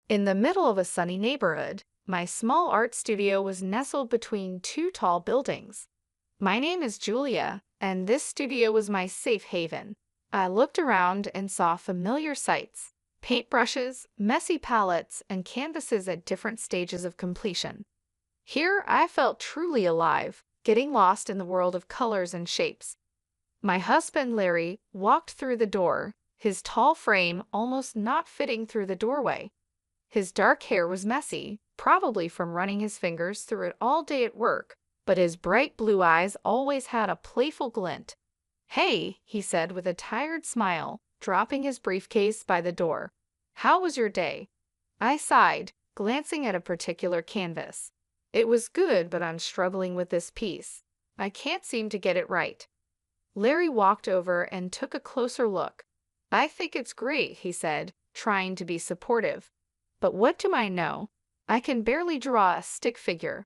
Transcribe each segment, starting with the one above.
In the middle of a sunny neighborhood, my small art studio was nestled between two tall buildings. My name is Julia, and this studio was my safe haven. I looked around and saw familiar sights: paintbrushes, messy palettes, and canvases at different stages of completion. Here I felt truly alive, getting lost in the world of colors and shapes. My husband Larry walked through the door, his tall frame almost not fitting through the doorway. His dark hair was messy, probably from running his fingers through it all day at work, but his bright blue eyes always had a playful glint. "Hey," he said with a tired smile, dropping his briefcase by the door. "How was your day?" I sighed, glancing at a particular canvas. "It was good, but I'm struggling with this piece. I can't seem to get it right." Larry walked over and took a closer look. "I think it's great," he said, trying to be supportive. "But what do I know? I can barely draw a stick figure."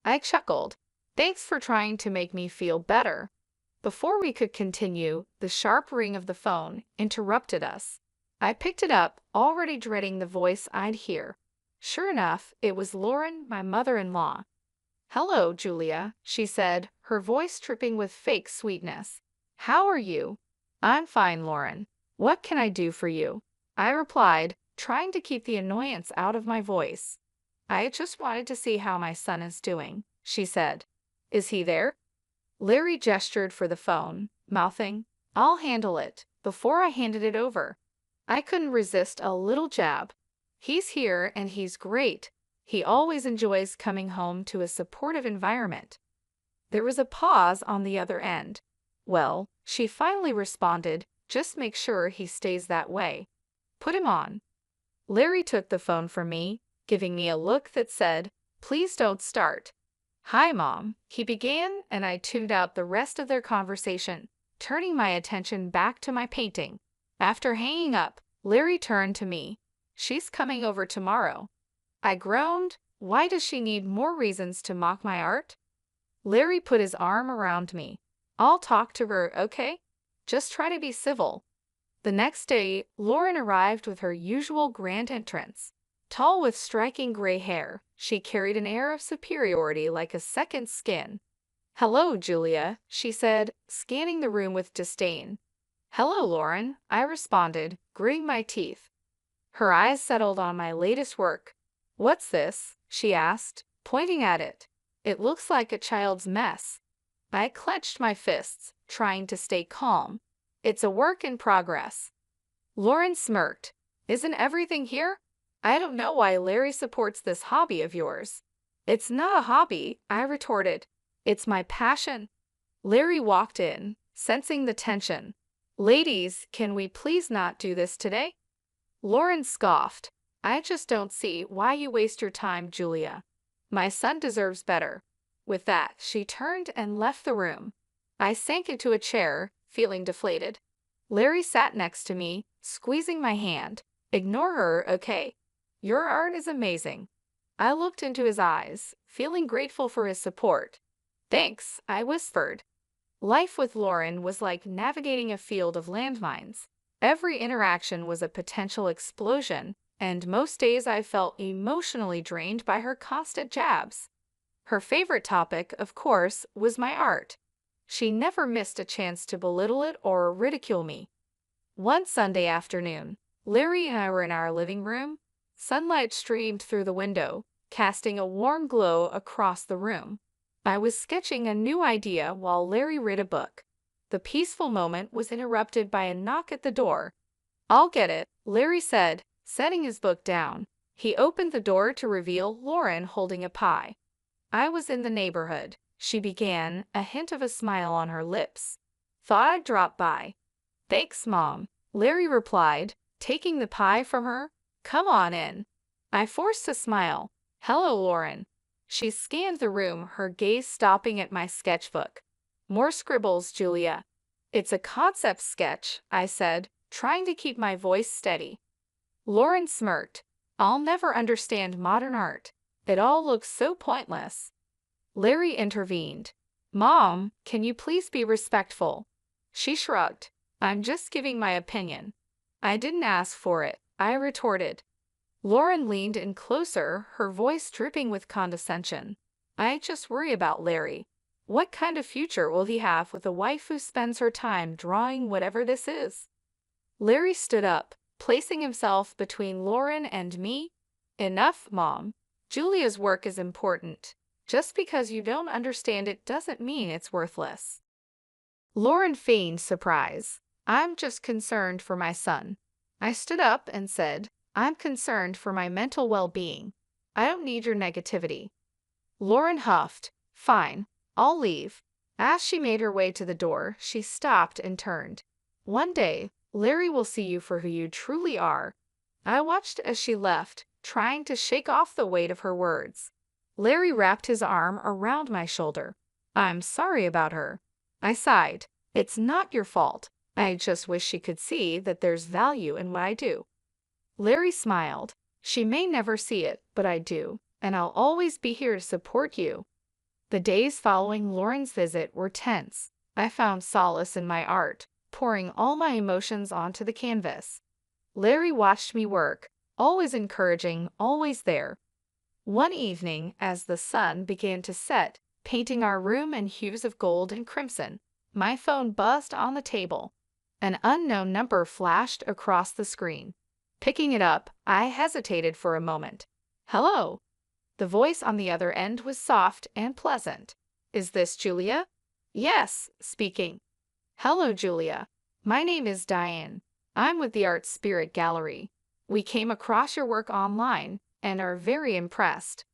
I chuckled. "Thanks for trying to make me feel better." Before we could continue, the sharp ring of the phone interrupted us. I picked it up, already dreading the voice I'd hear. Sure enough, it was Lauren, my mother-in-law. "Hello, Julia," she said, her voice dripping with fake sweetness. "How are you?" "I'm fine, Lauren. What can I do for you?" I replied, trying to keep the annoyance out of my voice. "I just wanted to see how my son is doing," she said. "Is he there?" Larry gestured for the phone, mouthing, "I'll handle it," before I handed it over. I couldn't resist a little jab. "He's here and he's great. He always enjoys coming home to a supportive environment." There was a pause on the other end. "Well," she finally responded, "just make sure he stays that way. Put him on." Larry took the phone from me, giving me a look that said, "Please don't start." "Hi, Mom," he began, and I tuned out the rest of their conversation, turning my attention back to my painting. After hanging up, Larry turned to me. "She's coming over tomorrow." I groaned. Why does she need more reasons to mock my art? Larry put his arm around me. "I'll talk to her, okay? Just try to be civil." The next day, Lauren arrived with her usual grand entrance. Tall with striking gray hair, she carried an air of superiority like a second skin. "Hello, Julia," she said, scanning the room with disdain. "Hello, Lauren," I responded, gritting my teeth. Her eyes settled on my latest work. "What's this?" she asked, pointing at it. "It looks like a child's mess." I clenched my fists, trying to stay calm. "It's a work in progress." Lauren smirked. "Isn't everything here?" "I don't know why Larry supports this hobby of yours." "It's not a hobby," I retorted. "It's my passion." Larry walked in, sensing the tension. "Ladies, can we please not do this today?" Lauren scoffed. "I just don't see why you waste your time, Julia. My son deserves better." With that, she turned and left the room. I sank into a chair, feeling deflated. Larry sat next to me, squeezing my hand. "Ignore her, okay? Your art is amazing." I looked into his eyes, feeling grateful for his support. "Thanks," I whispered. Life with Lauren was like navigating a field of landmines. Every interaction was a potential explosion, and most days I felt emotionally drained by her constant jabs. Her favorite topic, of course, was my art. She never missed a chance to belittle it or ridicule me. One Sunday afternoon, Larry and I were in our living room. Sunlight streamed through the window, casting a warm glow across the room. I was sketching a new idea while Larry read a book. The peaceful moment was interrupted by a knock at the door. "I'll get it," Larry said, setting his book down. He opened the door to reveal Lauren holding a pie. "I was in the neighborhood," she began, a hint of a smile on her lips. "Thought I'd drop by." "Thanks, Mom," Larry replied, taking the pie from her. "Come on in." I forced a smile. "Hello, Lauren." She scanned the room, her gaze stopping at my sketchbook. "More scribbles, Julia." "It's a concept sketch," I said, trying to keep my voice steady. Lauren smirked. "I'll never understand modern art. It all looks so pointless." Larry intervened. "Mom, can you please be respectful?" She shrugged. "I'm just giving my opinion." "I didn't ask for it," I retorted. Lauren leaned in closer, her voice dripping with condescension. I just worry about Larry. What kind of future will he have with a wife who spends her time drawing whatever this is? Larry stood up, placing himself between Lauren and me. Enough, Mom. Julia's work is important. Just because you don't understand it doesn't mean it's worthless. Lauren feigned surprise. I'm just concerned for my son. I stood up and said, I'm concerned for my mental well-being. I don't need your negativity. Lauren huffed. Fine, I'll leave. As she made her way to the door, she stopped and turned. One day, Larry will see you for who you truly are. I watched as she left, trying to shake off the weight of her words. Larry wrapped his arm around my shoulder. I'm sorry about her. I sighed. It's not your fault. I just wish she could see that there's value in what I do. Larry smiled. She may never see it, but I do, and I'll always be here to support you. The days following Lauren's visit were tense. I found solace in my art, pouring all my emotions onto the canvas. Larry watched me work, always encouraging, always there. One evening, as the sun began to set, painting our room in hues of gold and crimson, my phone buzzed on the table. An unknown number flashed across the screen. Picking it up, I hesitated for a moment. Hello. The voice on the other end was soft and pleasant. Is this Julia? Yes, speaking. Hello, Julia. My name is Diane. I'm with the Art Spirit Gallery. We came across your work online and are very impressed.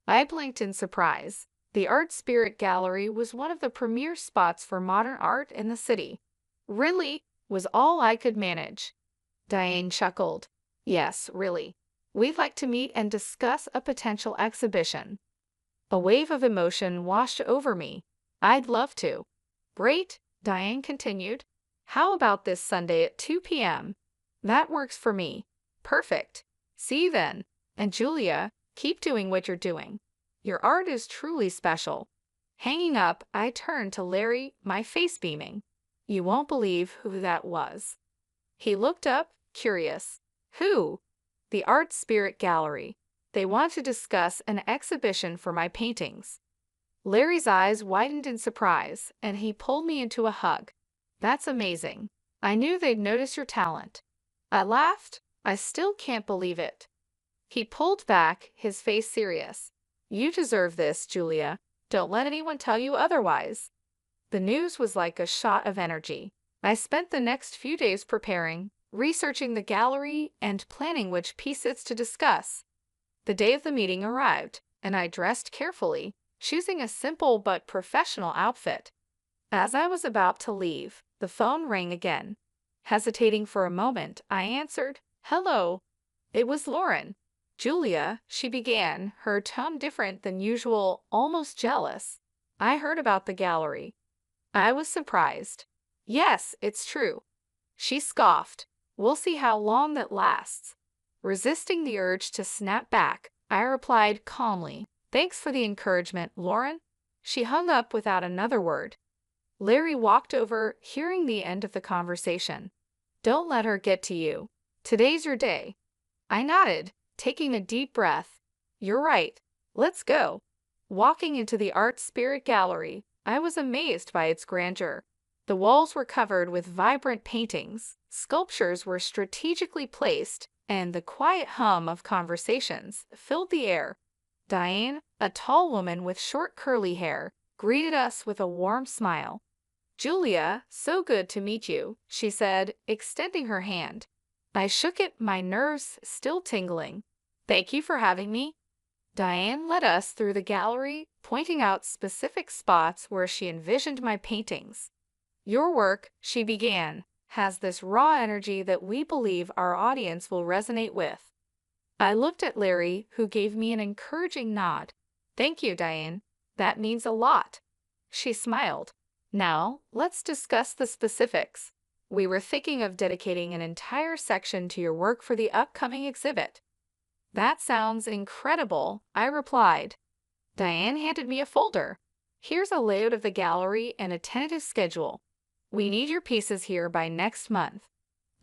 I blinked in surprise. The Art Spirit Gallery was one of the premier spots for modern art in the city. Really? Was all I could manage. Diane chuckled. Yes, really. We'd like to meet and discuss a potential exhibition. A wave of emotion washed over me. I'd love to. Great, Diane continued. How about this Sunday at 2 p.m.? That works for me. Perfect. See you then. And Julia, keep doing what you're doing. Your art is truly special. Hanging up, I turned to Larry, my face beaming. You won't believe who that was. He looked up, curious. Who? The Art Spirit Gallery. They want to discuss an exhibition for my paintings. Larry's eyes widened in surprise, and he pulled me into a hug. That's amazing. I knew they'd notice your talent. I laughed. I still can't believe it. He pulled back, his face serious. You deserve this, Julia. Don't let anyone tell you otherwise. The news was like a shot of energy. I spent the next few days preparing, researching the gallery, and planning which pieces to discuss. The day of the meeting arrived, and I dressed carefully, choosing a simple but professional outfit. As I was about to leave, the phone rang again. Hesitating for a moment, I answered, Hello. It was Lauren. Julia, she began, her tone different than usual, almost jealous. I heard about the gallery. I was surprised. Yes, it's true. She scoffed. We'll see how long that lasts. Resisting the urge to snap back, I replied calmly, Thanks for the encouragement, Lauren. She hung up without another word. Larry walked over, hearing the end of the conversation. Don't let her get to you. Today's your day. I nodded, taking a deep breath. You're right. Let's go. Walking into the Art Spirit Gallery, I was amazed by its grandeur. The walls were covered with vibrant paintings, sculptures were strategically placed, and the quiet hum of conversations filled the air. Diane, a tall woman with short curly hair, greeted us with a warm smile. Julia, so good to meet you, she said, extending her hand. I shook it, my nerves still tingling. Thank you for having me. Diane led us through the gallery, pointing out specific spots where she envisioned my paintings. Your work, she began, has this raw energy that we believe our audience will resonate with. I looked at Larry, who gave me an encouraging nod. Thank you, Diane. That means a lot. She smiled. Now, let's discuss the specifics. We were thinking of dedicating an entire section to your work for the upcoming exhibit. That sounds incredible, I replied. Diane handed me a folder. Here's a layout of the gallery and a tentative schedule. We need your pieces here by next month.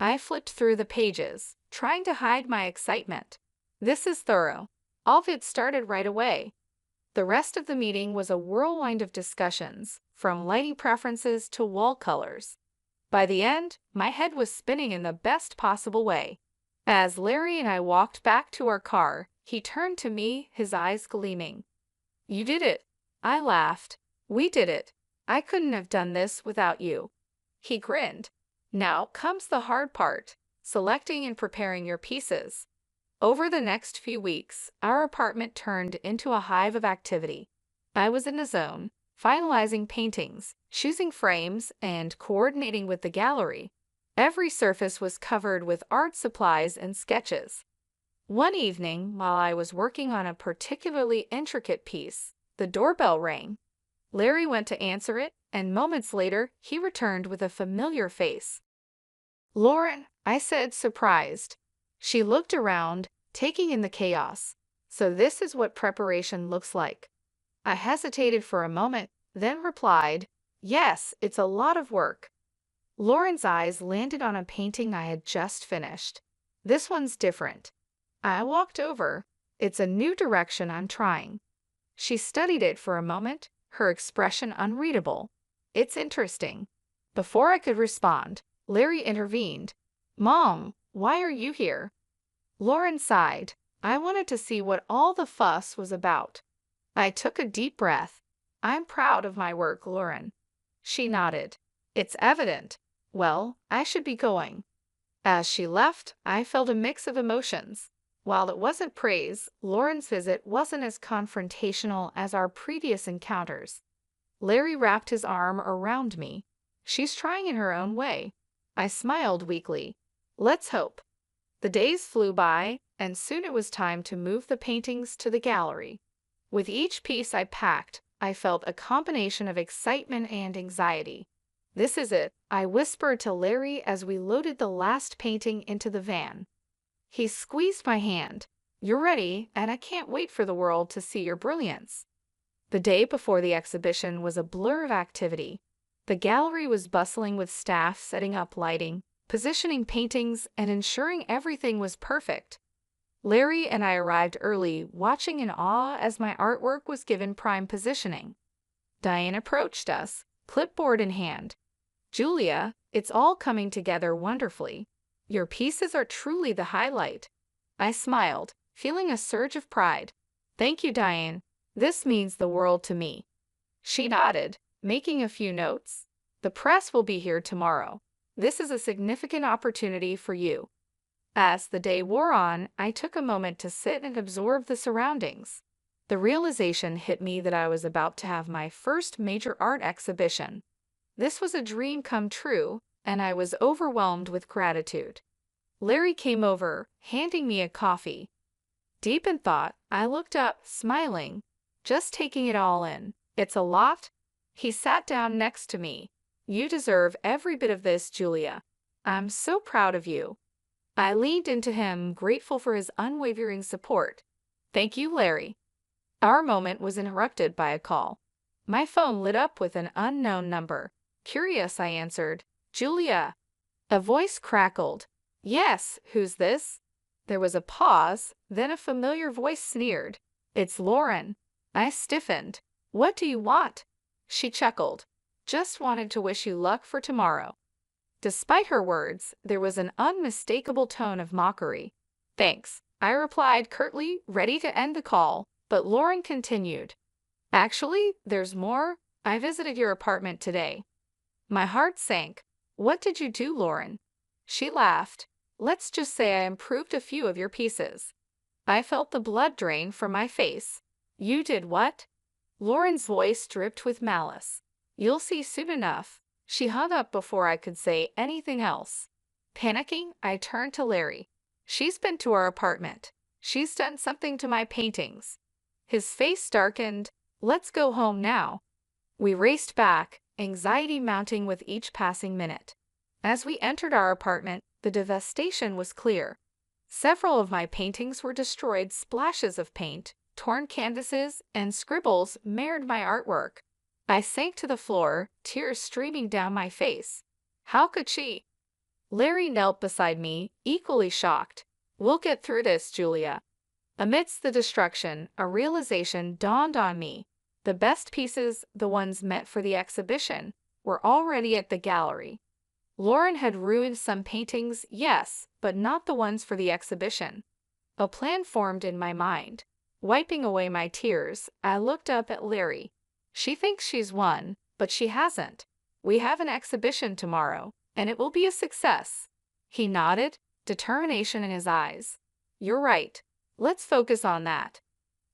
I flipped through the pages, trying to hide my excitement. This is thorough. All of it started right away. The rest of the meeting was a whirlwind of discussions, from lighting preferences to wall colors. By the end, my head was spinning in the best possible way. As Larry and I walked back to our car, he turned to me, his eyes gleaming. "You did it." I laughed. "We did it. I couldn't have done this without you." He grinned. "Now comes the hard part, selecting and preparing your pieces." Over the next few weeks, our apartment turned into a hive of activity. I was in the zone, finalizing paintings, choosing frames, and coordinating with the gallery. Every surface was covered with art supplies and sketches. One evening, while I was working on a particularly intricate piece, the doorbell rang. Larry went to answer it, and moments later, he returned with a familiar face. "Lauren," I said, surprised. She looked around, taking in the chaos. "So this is what preparation looks like." I hesitated for a moment, then replied, "Yes, it's a lot of work." Lauren's eyes landed on a painting I had just finished. "This one's different." I walked over. "It's a new direction I'm trying." She studied it for a moment, her expression unreadable. "It's interesting." Before I could respond, Larry intervened. "Mom, why are you here?" Lauren sighed. "I wanted to see what all the fuss was about." I took a deep breath. "I'm proud of my work, Lauren." She nodded. "It's evident. Well, I should be going." As she left, I felt a mix of emotions. While it wasn't praise, Lauren's visit wasn't as confrontational as our previous encounters. Larry wrapped his arm around me. "She's trying in her own way." I smiled weakly. "Let's hope." The days flew by, and soon it was time to move the paintings to the gallery. With each piece I packed, I felt a combination of excitement and anxiety. "This is it," I whispered to Larry as we loaded the last painting into the van. He squeezed my hand. "You're ready, and I can't wait for the world to see your brilliance." The day before the exhibition was a blur of activity. The gallery was bustling with staff setting up lighting, positioning paintings, and ensuring everything was perfect. Larry and I arrived early, watching in awe as my artwork was given prime positioning. Diane approached us, clipboard in hand. "Julia, it's all coming together wonderfully. Your pieces are truly the highlight." I smiled, feeling a surge of pride. "Thank you, Diane. This means the world to me." She nodded, making a few notes. "The press will be here tomorrow. This is a significant opportunity for you." As the day wore on, I took a moment to sit and absorb the surroundings. The realization hit me that I was about to have my first major art exhibition. This was a dream come true, and I was overwhelmed with gratitude. Larry came over, handing me a coffee. Deep in thought, I looked up, smiling, just taking it all in. "It's a lot." He sat down next to me. "You deserve every bit of this, Julia. I'm so proud of you." I leaned into him, grateful for his unwavering support. "Thank you, Larry." Our moment was interrupted by a call. My phone lit up with an unknown number. Curious, I answered. "Julia." A voice crackled. "Yes, who's this?" There was a pause, then a familiar voice sneered. "It's Lauren." I stiffened. "What do you want?" She chuckled. "Just wanted to wish you luck for tomorrow." Despite her words, there was an unmistakable tone of mockery. "Thanks," I replied curtly, ready to end the call, but Lauren continued. "Actually, there's more. I visited your apartment today." My heart sank. "What did you do, Lauren?" She laughed. "Let's just say I improved a few of your pieces." I felt the blood drain from my face. "You did what?" Lauren's voice dripped with malice. "You'll see soon enough." She hung up before I could say anything else. Panicking, I turned to Larry. "She's been to our apartment. She's done something to my paintings." His face darkened. "Let's go home now." We raced back, anxiety mounting with each passing minute. As we entered our apartment, the devastation was clear. Several of my paintings were destroyed, splashes of paint, torn canvases, and scribbles marred my artwork. I sank to the floor, tears streaming down my face. How could she? Larry knelt beside me, equally shocked. "We'll get through this, Julia." Amidst the destruction, a realization dawned on me. The best pieces, the ones meant for the exhibition, were already at the gallery. Lauren had ruined some paintings, yes, but not the ones for the exhibition. A plan formed in my mind. Wiping away my tears, I looked up at Larry. She thinks she's won, but she hasn't. We have an exhibition tomorrow, and it will be a success. He nodded, determination in his eyes. You're right. Let's focus on that.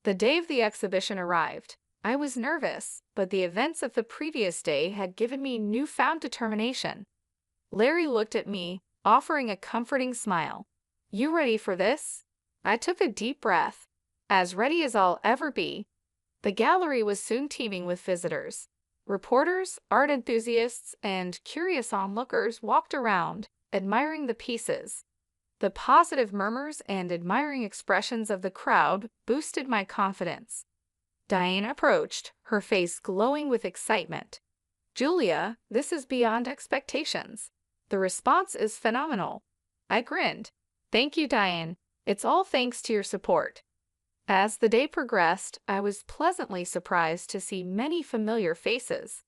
The day of the exhibition arrived. I was nervous, but the events of the previous day had given me newfound determination. Larry looked at me, offering a comforting smile. You ready for this? I took a deep breath. As ready as I'll ever be. The gallery was soon teeming with visitors. Reporters, art enthusiasts, and curious onlookers walked around, admiring the pieces. The positive murmurs and admiring expressions of the crowd boosted my confidence. Diane approached, her face glowing with excitement. Julia, this is beyond expectations. The response is phenomenal. I grinned. Thank you, Diane. It's all thanks to your support. As the day progressed, I was pleasantly surprised to see many familiar faces.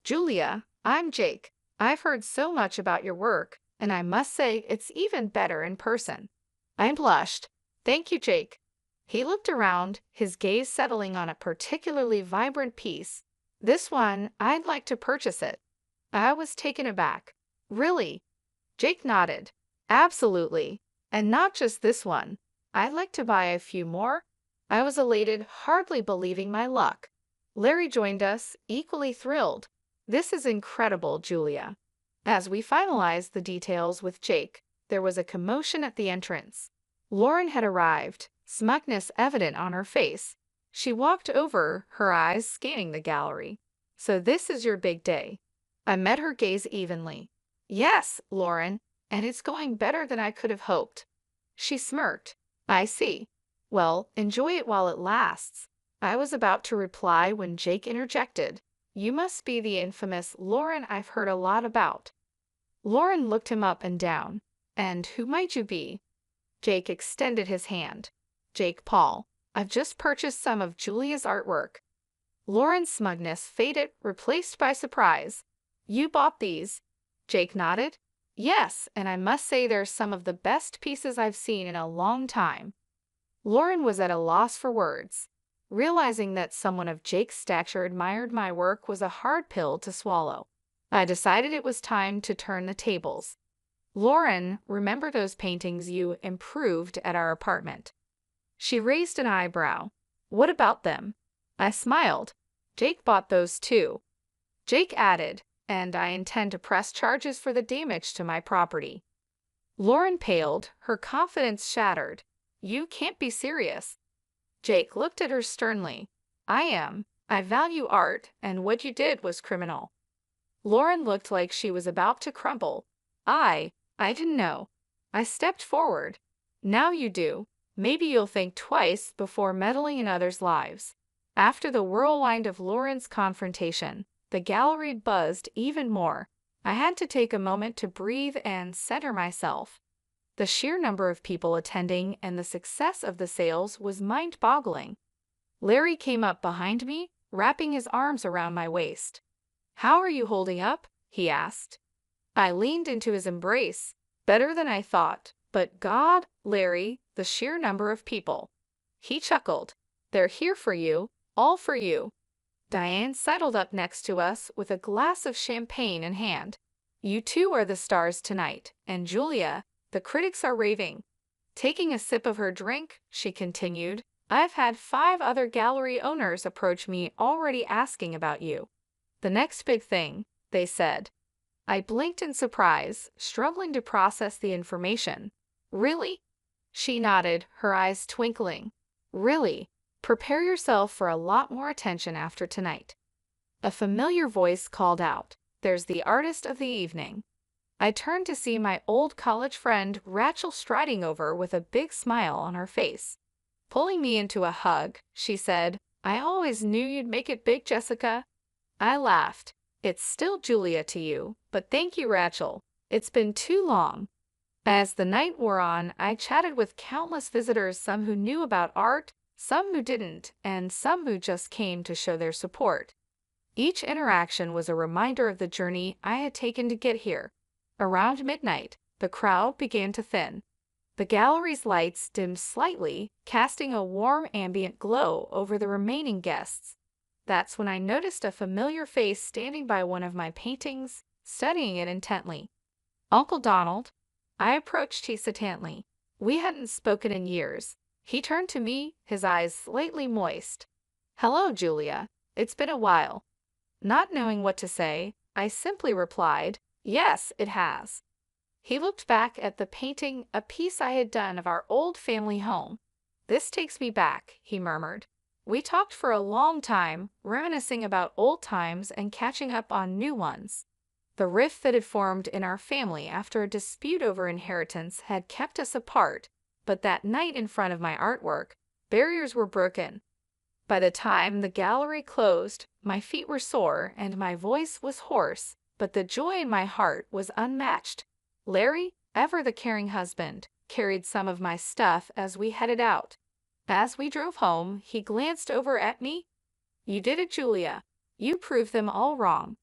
Julia, I'm Jake. I've heard so much about your work, and I must say it's even better in person. I blushed. Thank you, Jake. He looked around, his gaze settling on a particularly vibrant piece. This one, I'd like to purchase it. I was taken aback. Really? Jake nodded. Absolutely. And not just this one. I'd like to buy a few more. I was elated, hardly believing my luck. Larry joined us, equally thrilled. This is incredible, Julia. As we finalized the details with Jake, there was a commotion at the entrance. Lauren had arrived, smugness evident on her face. She walked over, her eyes scanning the gallery. So this is your big day. I met her gaze evenly. Yes, Lauren, and it's going better than I could have hoped. She smirked. I see. Well, enjoy it while it lasts. I was about to reply when Jake interjected. You must be the infamous Lauren I've heard a lot about. Lauren looked him up and down. And who might you be? Jake extended his hand. Jake Paul. I've just purchased some of Julia's artwork. Lauren's smugness faded, replaced by surprise. You bought these? Jake nodded. Yes, and I must say they're some of the best pieces I've seen in a long time. Lauren was at a loss for words. Realizing that someone of Jake's stature admired my work was a hard pill to swallow. I decided it was time to turn the tables. Lauren, remember those paintings you improved at our apartment? She raised an eyebrow. What about them? I smiled. Jake bought those too. Jake added, and I intend to press charges for the damage to my property. Lauren paled, her confidence shattered. You can't be serious. Jake looked at her sternly. I am. I value art, and what you did was criminal. Lauren looked like she was about to crumble. I didn't know. I stepped forward. Now you do. Maybe you'll think twice before meddling in others' lives. After the whirlwind of Lauren's confrontation, the gallery buzzed even more. I had to take a moment to breathe and center myself. The sheer number of people attending and the success of the sales was mind-boggling. Larry came up behind me, wrapping his arms around my waist. How are you holding up? He asked. I leaned into his embrace. Better than I thought, but God, Larry, the sheer number of people. He chuckled. They're here for you, all for you. Diane settled up next to us with a glass of champagne in hand. You two are the stars tonight, and Julia, the critics are raving. Taking a sip of her drink, she continued, I've had 5 other gallery owners approach me already asking about you. The next big thing, they said. I blinked in surprise, struggling to process the information. Really? She nodded, her eyes twinkling. Really? Prepare yourself for a lot more attention after tonight. A familiar voice called out, There's the artist of the evening. I turned to see my old college friend Rachel striding over with a big smile on her face. Pulling me into a hug, she said, I always knew you'd make it big, Jessica. I laughed. It's still Julia to you, but thank you, Rachel. It's been too long. As the night wore on, I chatted with countless visitors, some who knew about art, some who didn't, and some who just came to show their support. Each interaction was a reminder of the journey I had taken to get here. Around midnight, the crowd began to thin. The gallery's lights dimmed slightly, casting a warm ambient glow over the remaining guests. That's when I noticed a familiar face standing by one of my paintings, studying it intently. Uncle Donald. I approached hesitantly. We hadn't spoken in years. He turned to me, his eyes slightly moist. "Hello, Julia. It's been a while." Not knowing what to say, I simply replied, "Yes, it has." He looked back at the painting, a piece I had done of our old family home. "This takes me back," he murmured. We talked for a long time, reminiscing about old times and catching up on new ones. The rift that had formed in our family after a dispute over inheritance had kept us apart, but that night in front of my artwork, barriers were broken. By the time the gallery closed, my feet were sore and my voice was hoarse, but the joy in my heart was unmatched. Larry, ever the caring husband, carried some of my stuff as we headed out. As we drove home, he glanced over at me. "You did it, Julia. You proved them all wrong."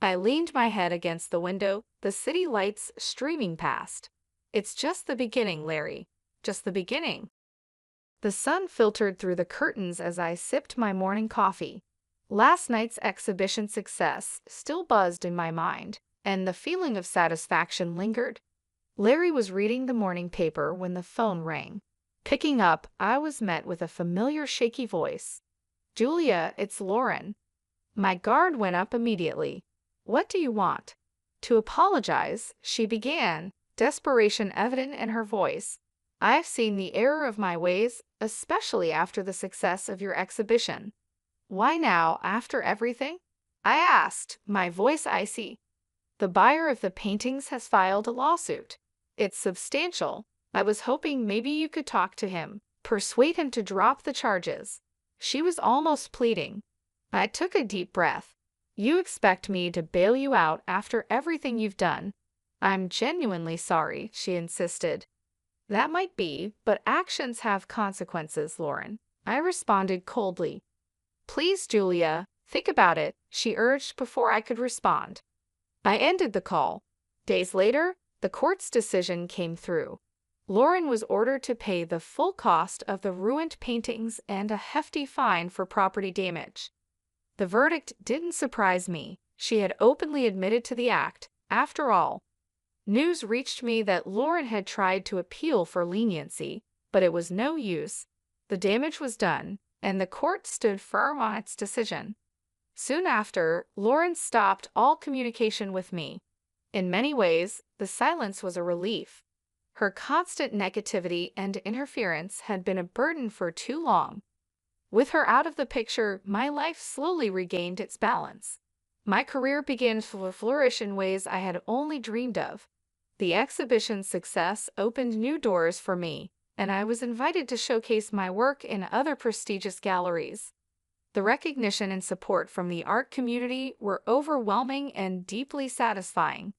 I leaned my head against the window, the city lights streaming past. "It's just the beginning, Larry. Just the beginning." The sun filtered through the curtains as I sipped my morning coffee. Last night's exhibition success still buzzed in my mind, and the feeling of satisfaction lingered. Larry was reading the morning paper when the phone rang. Picking up, I was met with a familiar shaky voice. "Julia, it's Lauren." My guard went up immediately. "What do you want?" To apologize, she began, desperation evident in her voice. "I've seen the error of my ways, especially after the success of your exhibition." "Why now, after everything?" I asked, my voice icy. "The buyer of the paintings has filed a lawsuit. It's substantial. I was hoping maybe you could talk to him, persuade him to drop the charges." She was almost pleading. I took a deep breath. "You expect me to bail you out after everything you've done?" "I'm genuinely sorry," she insisted. "That might be, but actions have consequences, Lauren." I responded coldly. "Please, Julia, think about it," she urged before I could respond. I ended the call. Days later, the court's decision came through. Lauren was ordered to pay the full cost of the ruined paintings and a hefty fine for property damage. The verdict didn't surprise me. She had openly admitted to the act, after all. News reached me that Lauren had tried to appeal for leniency, but it was no use. The damage was done, and the court stood firm on its decision. Soon after, Lauren stopped all communication with me. In many ways, the silence was a relief. Her constant negativity and interference had been a burden for too long. With her out of the picture, my life slowly regained its balance. My career began to flourish in ways I had only dreamed of. The exhibition's success opened new doors for me, and I was invited to showcase my work in other prestigious galleries. The recognition and support from the art community were overwhelming and deeply satisfying.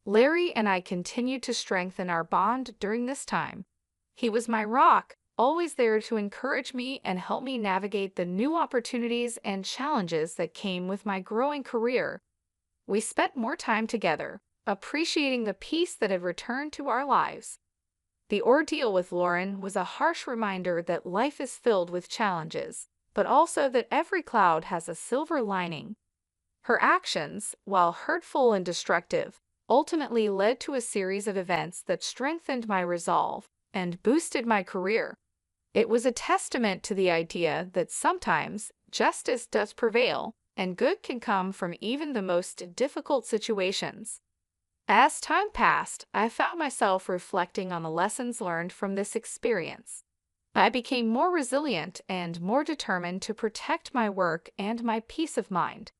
Larry and I continued to strengthen our bond during this time. He was my rock, always there to encourage me and help me navigate the new opportunities and challenges that came with my growing career. We spent more time together, appreciating the peace that had returned to our lives. The ordeal with Lauren was a harsh reminder that life is filled with challenges, but also that every cloud has a silver lining. Her actions, while hurtful and destructive, ultimately led to a series of events that strengthened my resolve and boosted my career. It was a testament to the idea that sometimes justice does prevail, and good can come from even the most difficult situations. As time passed, I found myself reflecting on the lessons learned from this experience. I became more resilient and more determined to protect my work and my peace of mind.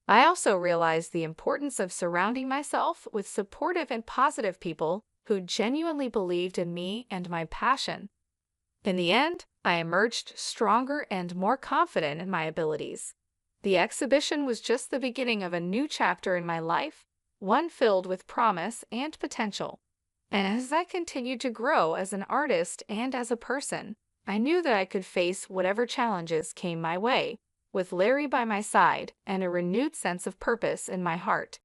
I also realized the importance of surrounding myself with supportive and positive people who genuinely believed in me and my passion. In the end, I emerged stronger and more confident in my abilities. The exhibition was just the beginning of a new chapter in my life, one filled with promise and potential. And as I continued to grow as an artist and as a person, I knew that I could face whatever challenges came my way, with Larry by my side and a renewed sense of purpose in my heart.